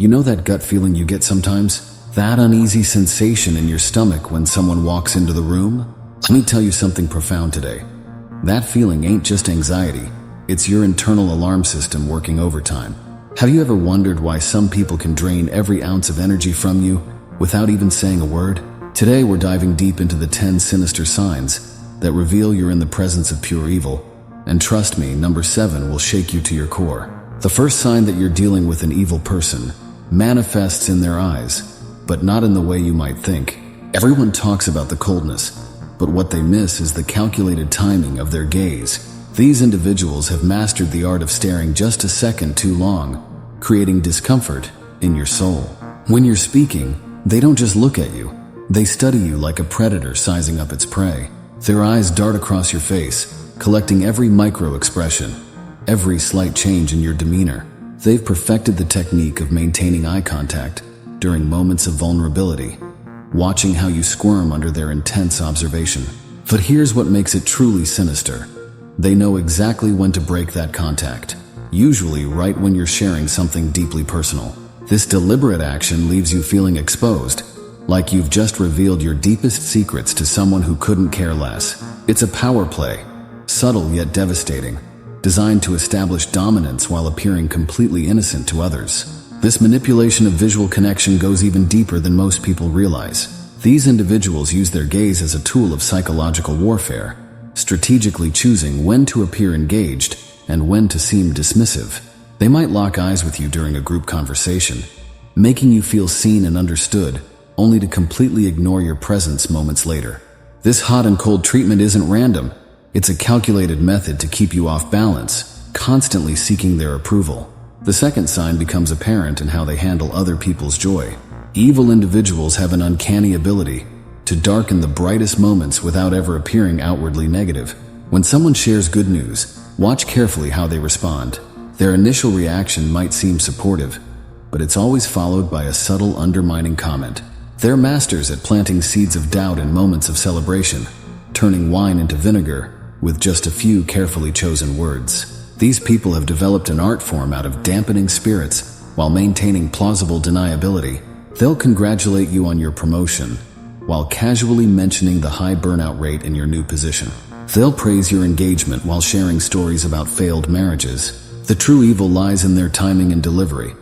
You know that gut feeling you get sometimes? That uneasy sensation in your stomach when someone walks into the room? Let me tell you something profound today. That feeling ain't just anxiety. It's your internal alarm system working overtime. Have you ever wondered why some people can drain every ounce of energy from you without even saying a word? Today we're diving deep into the 10 sinister signs that reveal you're in the presence of pure evil. And trust me, number 7 will shake you to your core. The first sign that you're dealing with an evil person manifests in their eyes, but not in the way you might think. Everyone talks about the coldness, but what they miss is the calculated timing of their gaze. These individuals have mastered the art of staring just a second too long, creating discomfort in your soul. When you're speaking, they don't just look at you. They study you like a predator sizing up its prey. Their eyes dart across your face, collecting every micro-expression, every slight change in your demeanor. They've perfected the technique of maintaining eye contact during moments of vulnerability, watching how you squirm under their intense observation. But here's what makes it truly sinister. They know exactly when to break that contact, usually right when you're sharing something deeply personal. This deliberate action leaves you feeling exposed, like you've just revealed your deepest secrets to someone who couldn't care less. It's a power play, subtle yet devastating, designed to establish dominance while appearing completely innocent to others. This manipulation of visual connection goes even deeper than most people realize. These individuals use their gaze as a tool of psychological warfare, strategically choosing when to appear engaged and when to seem dismissive. They might lock eyes with you during a group conversation, making you feel seen and understood, only to completely ignore your presence moments later. This hot and cold treatment isn't random. It's a calculated method to keep you off balance, constantly seeking their approval. The second sign becomes apparent in how they handle other people's joy. Evil individuals have an uncanny ability to darken the brightest moments without ever appearing outwardly negative. When someone shares good news, watch carefully how they respond. Their initial reaction might seem supportive, but it's always followed by a subtle undermining comment. They're masters at planting seeds of doubt in moments of celebration, turning wine into vinegar with just a few carefully chosen words. These people have developed an art form out of dampening spirits while maintaining plausible deniability. They'll congratulate you on your promotion while casually mentioning the high burnout rate in your new position. They'll praise your engagement while sharing stories about failed marriages. The true evil lies in their timing and delivery,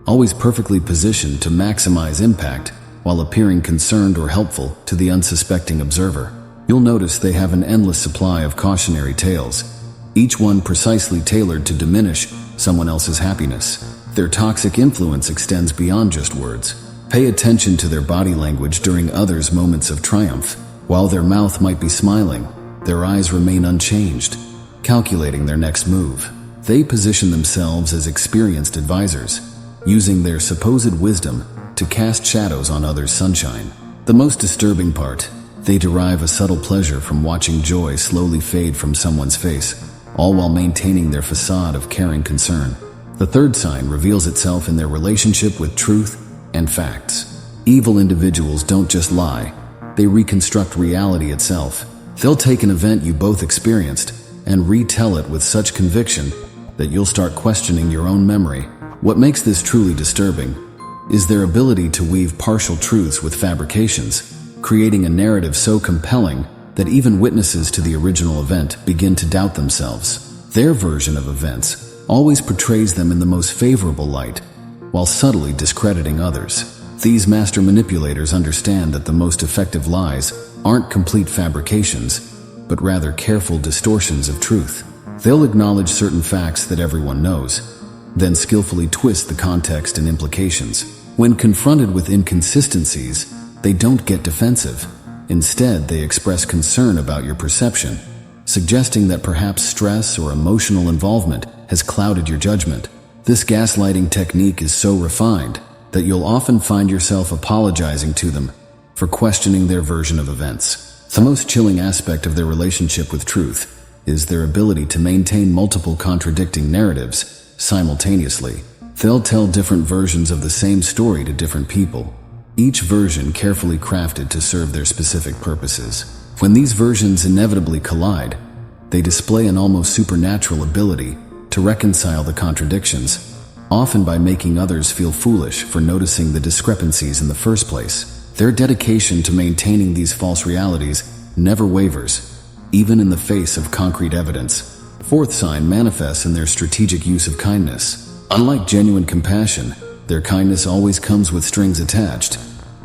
always perfectly positioned to maximize impact while appearing concerned or helpful to the unsuspecting observer. You'll notice they have an endless supply of cautionary tales, each one precisely tailored to diminish someone else's happiness. Their toxic influence extends beyond just words. Pay attention to their body language during others' moments of triumph. While their mouth might be smiling, their eyes remain unchanged, calculating their next move. They position themselves as experienced advisors, using their supposed wisdom to cast shadows on others' sunshine. The most disturbing part, they derive a subtle pleasure from watching joy slowly fade from someone's face, all while maintaining their facade of caring concern. The third sign reveals itself in their relationship with truth and facts. Evil individuals don't just lie, they reconstruct reality itself. They'll take an event you both experienced and retell it with such conviction that you'll start questioning your own memory. What makes this truly disturbing is their ability to weave partial truths with fabrications, creating a narrative so compelling that even witnesses to the original event begin to doubt themselves. Their version of events always portrays them in the most favorable light, while subtly discrediting others. These master manipulators understand that the most effective lies aren't complete fabrications, but rather careful distortions of truth. They'll acknowledge certain facts that everyone knows, then skillfully twist the context and implications. When confronted with inconsistencies, they don't get defensive. Instead, they express concern about your perception, suggesting that perhaps stress or emotional involvement has clouded your judgment. This gaslighting technique is so refined that you'll often find yourself apologizing to them for questioning their version of events. The most chilling aspect of their relationship with truth is their ability to maintain multiple contradicting narratives simultaneously. They'll tell different versions of the same story to different people, each version carefully crafted to serve their specific purposes. When these versions inevitably collide, they display an almost supernatural ability to reconcile the contradictions, often by making others feel foolish for noticing the discrepancies in the first place. Their dedication to maintaining these false realities never wavers, even in the face of concrete evidence. Fourth sign manifests in their strategic use of kindness. Unlike genuine compassion, their kindness always comes with strings attached,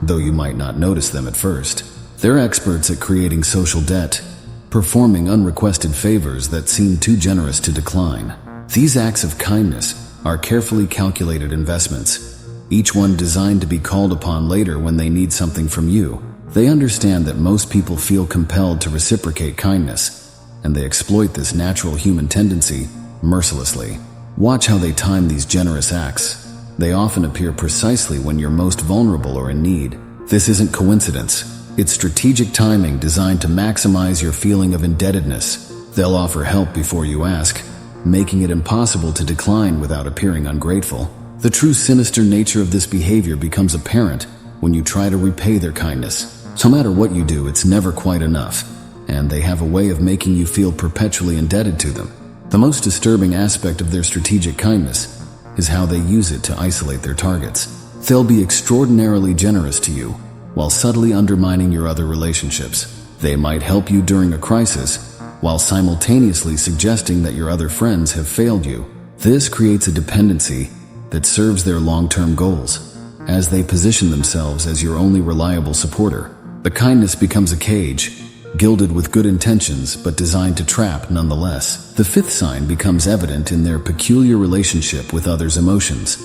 though you might not notice them at first. They're experts at creating social debt, performing unrequested favors that seem too generous to decline. These acts of kindness are carefully calculated investments, each one designed to be called upon later when they need something from you. They understand that most people feel compelled to reciprocate kindness, and they exploit this natural human tendency mercilessly. Watch how they time these generous acts. They often appear precisely when you're most vulnerable or in need. This isn't coincidence. It's strategic timing designed to maximize your feeling of indebtedness. They'll offer help before you ask, making it impossible to decline without appearing ungrateful. The true sinister nature of this behavior becomes apparent when you try to repay their kindness. No matter what you do, it's never quite enough, and they have a way of making you feel perpetually indebted to them. The most disturbing aspect of their strategic kindness is how they use it to isolate their targets. They'll be extraordinarily generous to you, while subtly undermining your other relationships. They might help you during a crisis, while simultaneously suggesting that your other friends have failed you. This creates a dependency that serves their long-term goals, as they position themselves as your only reliable supporter. The kindness becomes a cage, gilded with good intentions but designed to trap nonetheless. The fifth sign becomes evident in their peculiar relationship with others' emotions.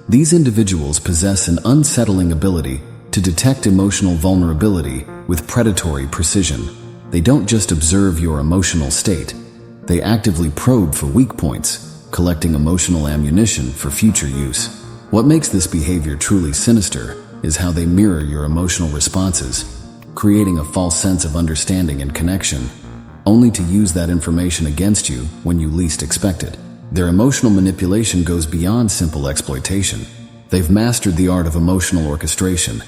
These individuals possess an unsettling ability to detect emotional vulnerability with predatory precision. They don't just observe your emotional state, they actively probe for weak points, collecting emotional ammunition for future use. What makes this behavior truly sinister is how they mirror your emotional responses, creating a false sense of understanding and connection, only to use that information against you when you least expect it. Their emotional manipulation goes beyond simple exploitation. They've mastered the art of emotional orchestration,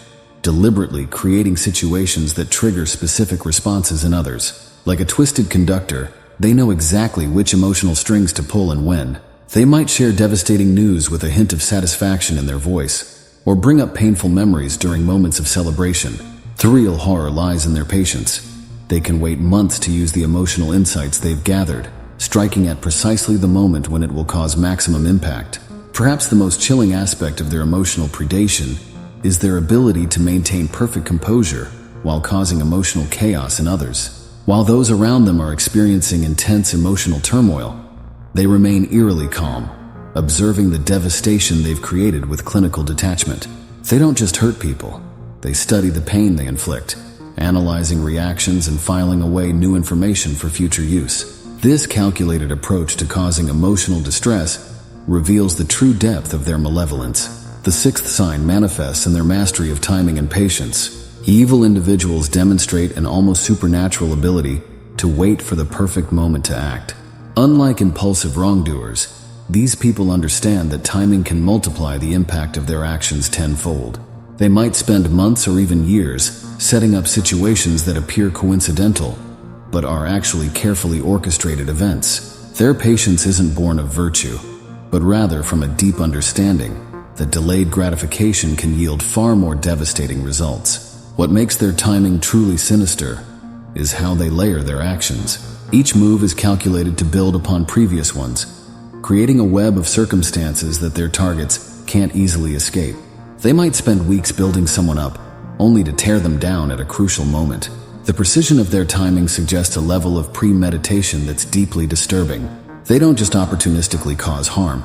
deliberately creating situations that trigger specific responses in others. Like a twisted conductor, they know exactly which emotional strings to pull and when. They might share devastating news with a hint of satisfaction in their voice, or bring up painful memories during moments of celebration. The real horror lies in their patience. They can wait months to use the emotional insights they've gathered, striking at precisely the moment when it will cause maximum impact. Perhaps the most chilling aspect of their emotional predation is their ability to maintain perfect composure while causing emotional chaos in others. While those around them are experiencing intense emotional turmoil, they remain eerily calm, observing the devastation they've created with clinical detachment. They don't just hurt people, they study the pain they inflict, analyzing reactions and filing away new information for future use. This calculated approach to causing emotional distress reveals the true depth of their malevolence. The sixth sign manifests in their mastery of timing and patience. Evil individuals demonstrate an almost supernatural ability to wait for the perfect moment to act. Unlike impulsive wrongdoers, these people understand that timing can multiply the impact of their actions tenfold. They might spend months or even years setting up situations that appear coincidental, but are actually carefully orchestrated events. Their patience isn't born of virtue, but rather from a deep understanding that delayed gratification can yield far more devastating results. What makes their timing truly sinister is how they layer their actions. Each move is calculated to build upon previous ones, creating a web of circumstances that their targets can't easily escape. They might spend weeks building someone up, only to tear them down at a crucial moment. The precision of their timing suggests a level of premeditation that's deeply disturbing. They don't just opportunistically cause harm,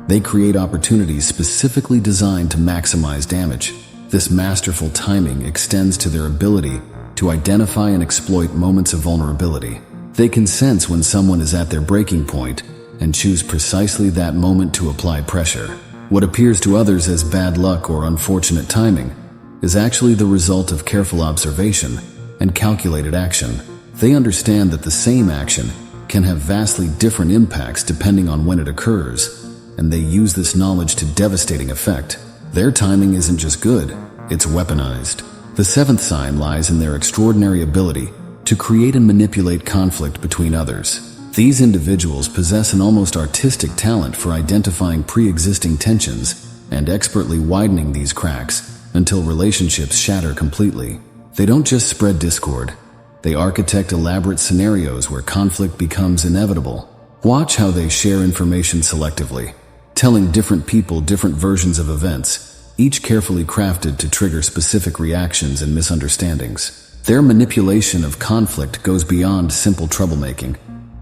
they create opportunities specifically designed to maximize damage. This masterful timing extends to their ability to identify and exploit moments of vulnerability. They can sense when someone is at their breaking point and choose precisely that moment to apply pressure. What appears to others as bad luck or unfortunate timing is actually the result of careful observation and calculated action. They understand that the same action can have vastly different impacts depending on when it occurs, and they use this knowledge to devastating effect. Their timing isn't just good, it's weaponized. The seventh sign lies in their extraordinary ability to create and manipulate conflict between others. These individuals possess an almost artistic talent for identifying pre-existing tensions and expertly widening these cracks until relationships shatter completely. They don't just spread discord. They architect elaborate scenarios where conflict becomes inevitable. Watch how they share information selectively, telling different people different versions of events, each carefully crafted to trigger specific reactions and misunderstandings. Their manipulation of conflict goes beyond simple troublemaking.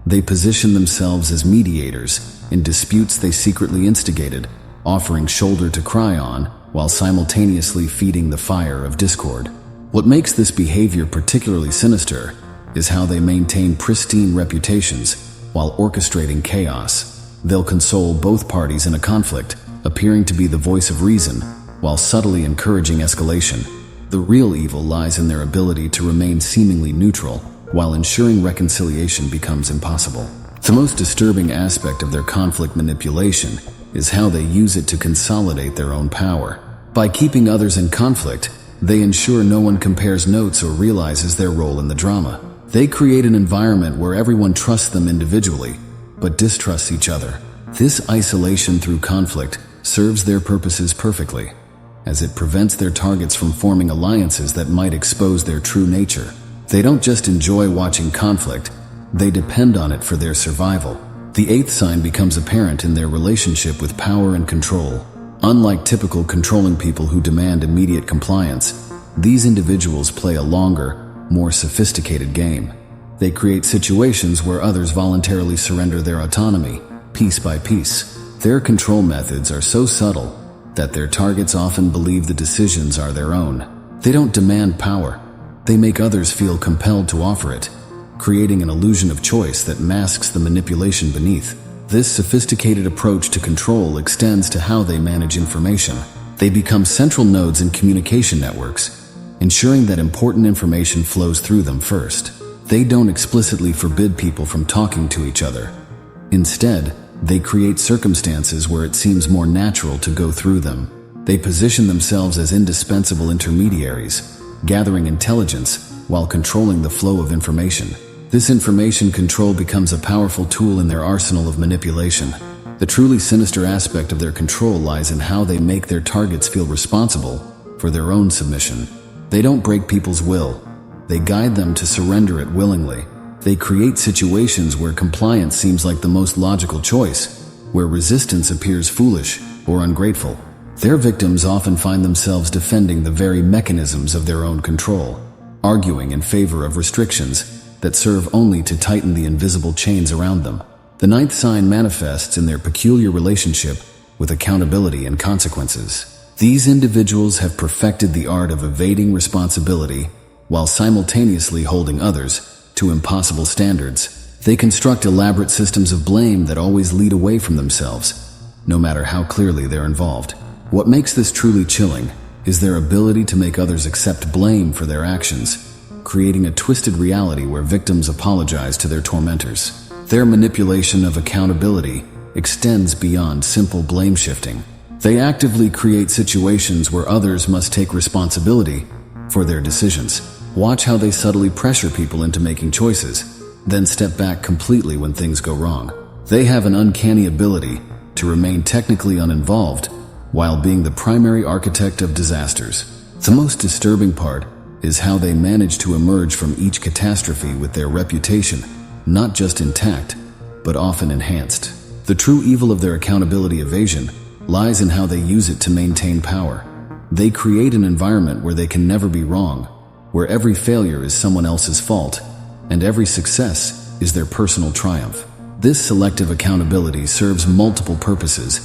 They position themselves as mediators in disputes they secretly instigated, offering shoulder to cry on while simultaneously feeding the fire of discord. What makes this behavior particularly sinister is how they maintain pristine reputations while orchestrating chaos. They'll console both parties in a conflict, appearing to be the voice of reason, while subtly encouraging escalation. The real evil lies in their ability to remain seemingly neutral, while ensuring reconciliation becomes impossible. The most disturbing aspect of their conflict manipulation is how they use it to consolidate their own power. By keeping others in conflict, they ensure no one compares notes or realizes their role in the drama. They create an environment where everyone trusts them individually, but distrusts each other. This isolation through conflict serves their purposes perfectly, as it prevents their targets from forming alliances that might expose their true nature. They don't just enjoy watching conflict, they depend on it for their survival. The eighth sign becomes apparent in their relationship with power and control. Unlike typical controlling people who demand immediate compliance, these individuals play a longer, more sophisticated game. They create situations where others voluntarily surrender their autonomy, piece by piece. Their control methods are so subtle that their targets often believe the decisions are their own. They don't demand power. They make others feel compelled to offer it, creating an illusion of choice that masks the manipulation beneath. This sophisticated approach to control extends to how they manage information. They become central nodes in communication networks, ensuring that important information flows through them first. They don't explicitly forbid people from talking to each other. Instead, they create circumstances where it seems more natural to go through them. They position themselves as indispensable intermediaries, gathering intelligence while controlling the flow of information. This information control becomes a powerful tool in their arsenal of manipulation. The truly sinister aspect of their control lies in how they make their targets feel responsible for their own submission. They don't break people's will. They guide them to surrender it willingly. They create situations where compliance seems like the most logical choice, where resistance appears foolish or ungrateful. Their victims often find themselves defending the very mechanisms of their own control, arguing in favor of restrictions that serve only to tighten the invisible chains around them. The ninth sign manifests in their peculiar relationship with accountability and consequences. These individuals have perfected the art of evading responsibility while simultaneously holding others to impossible standards. They construct elaborate systems of blame that always lead away from themselves, no matter how clearly they're involved. What makes this truly chilling is their ability to make others accept blame for their actions, creating a twisted reality where victims apologize to their tormentors. Their manipulation of accountability extends beyond simple blame shifting. They actively create situations where others must take responsibility for their decisions. Watch how they subtly pressure people into making choices, then step back completely when things go wrong. They have an uncanny ability to remain technically uninvolved while being the primary architect of disasters. The most disturbing part is how they manage to emerge from each catastrophe with their reputation not just intact, but often enhanced. The true evil of their accountability evasion lies in how they use it to maintain power. They create an environment where they can never be wrong, where every failure is someone else's fault, and every success is their personal triumph. This selective accountability serves multiple purposes.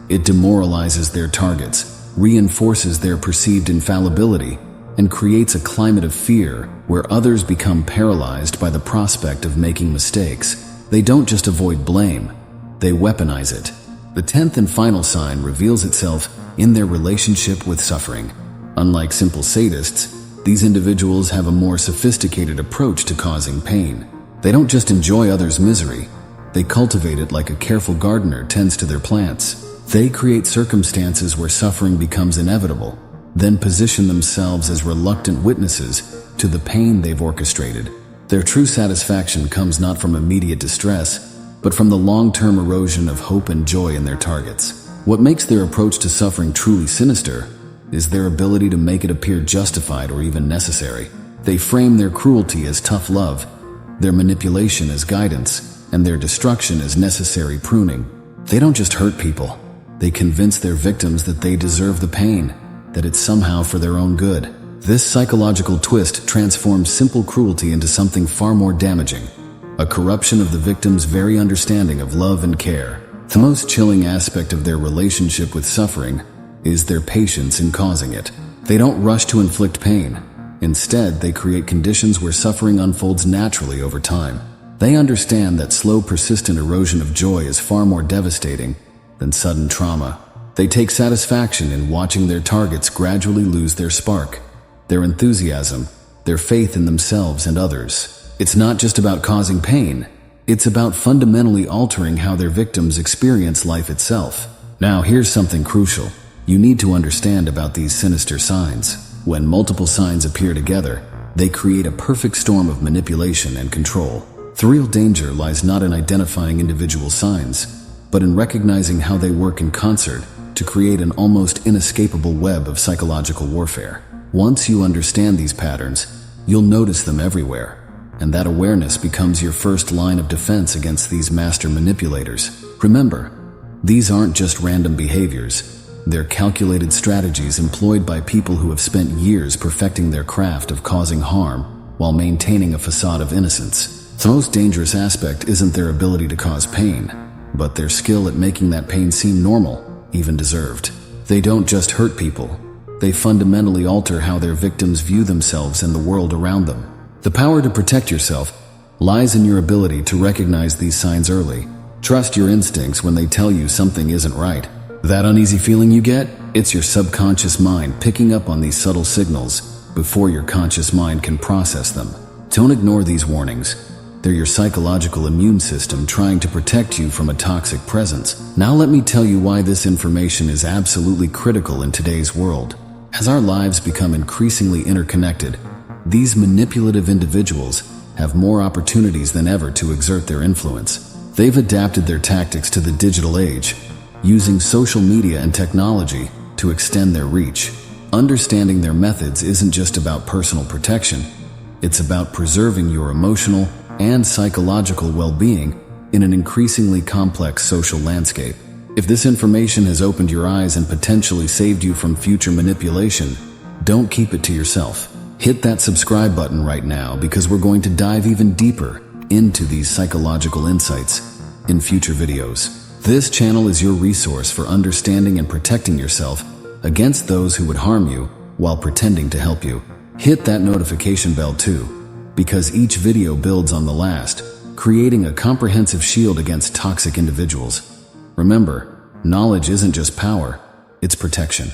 It demoralizes their targets, reinforces their perceived infallibility, and creates a climate of fear where others become paralyzed by the prospect of making mistakes. They don't just avoid blame, they weaponize it. The 10th and final sign reveals itself in their relationship with suffering. Unlike simple sadists, these individuals have a more sophisticated approach to causing pain. They don't just enjoy others' misery, they cultivate it like a careful gardener tends to their plants. They create circumstances where suffering becomes inevitable, then position themselves as reluctant witnesses to the pain they've orchestrated. Their true satisfaction comes not from immediate distress, but from the long-term erosion of hope and joy in their targets. What makes their approach to suffering truly sinister is their ability to make it appear justified or even necessary. They frame their cruelty as tough love, their manipulation as guidance, and their destruction as necessary pruning. They don't just hurt people. They convince their victims that they deserve the pain, that it's somehow for their own good. This psychological twist transforms simple cruelty into something far more damaging, a corruption of the victim's very understanding of love and care. The most chilling aspect of their relationship with suffering is their patience in causing it. They don't rush to inflict pain. Instead, they create conditions where suffering unfolds naturally over time. They understand that slow, persistent erosion of joy is far more devastating than sudden trauma. They take satisfaction in watching their targets gradually lose their spark, their enthusiasm, their faith in themselves and others. It's not just about causing pain. It's about fundamentally altering how their victims experience life itself. Now, here's something crucial. You need to understand about these sinister signs. When multiple signs appear together, they create a perfect storm of manipulation and control. The real danger lies not in identifying individual signs, but in recognizing how they work in concert to create an almost inescapable web of psychological warfare. Once you understand these patterns, you'll notice them everywhere, and that awareness becomes your first line of defense against these master manipulators. Remember, these aren't just random behaviors. They're calculated strategies employed by people who have spent years perfecting their craft of causing harm while maintaining a facade of innocence. The most dangerous aspect isn't their ability to cause pain, but their skill at making that pain seem normal, even deserved. They don't just hurt people. They fundamentally alter how their victims view themselves and the world around them. The power to protect yourself lies in your ability to recognize these signs early. Trust your instincts when they tell you something isn't right. That uneasy feeling you get? It's your subconscious mind picking up on these subtle signals before your conscious mind can process them. Don't ignore these warnings. They're your psychological immune system trying to protect you from a toxic presence. Now let me tell you why this information is absolutely critical in today's world. As our lives become increasingly interconnected, these manipulative individuals have more opportunities than ever to exert their influence. They've adapted their tactics to the digital age, using social media and technology to extend their reach. Understanding their methods isn't just about personal protection. It's about preserving your emotional and psychological well-being in an increasingly complex social landscape. If this information has opened your eyes and potentially saved you from future manipulation, don't keep it to yourself. Hit that subscribe button right now, because we're going to dive even deeper into these psychological insights in future videos. This channel is your resource for understanding and protecting yourself against those who would harm you while pretending to help you. Hit that notification bell too, because each video builds on the last, creating a comprehensive shield against toxic individuals. Remember, knowledge isn't just power, it's protection.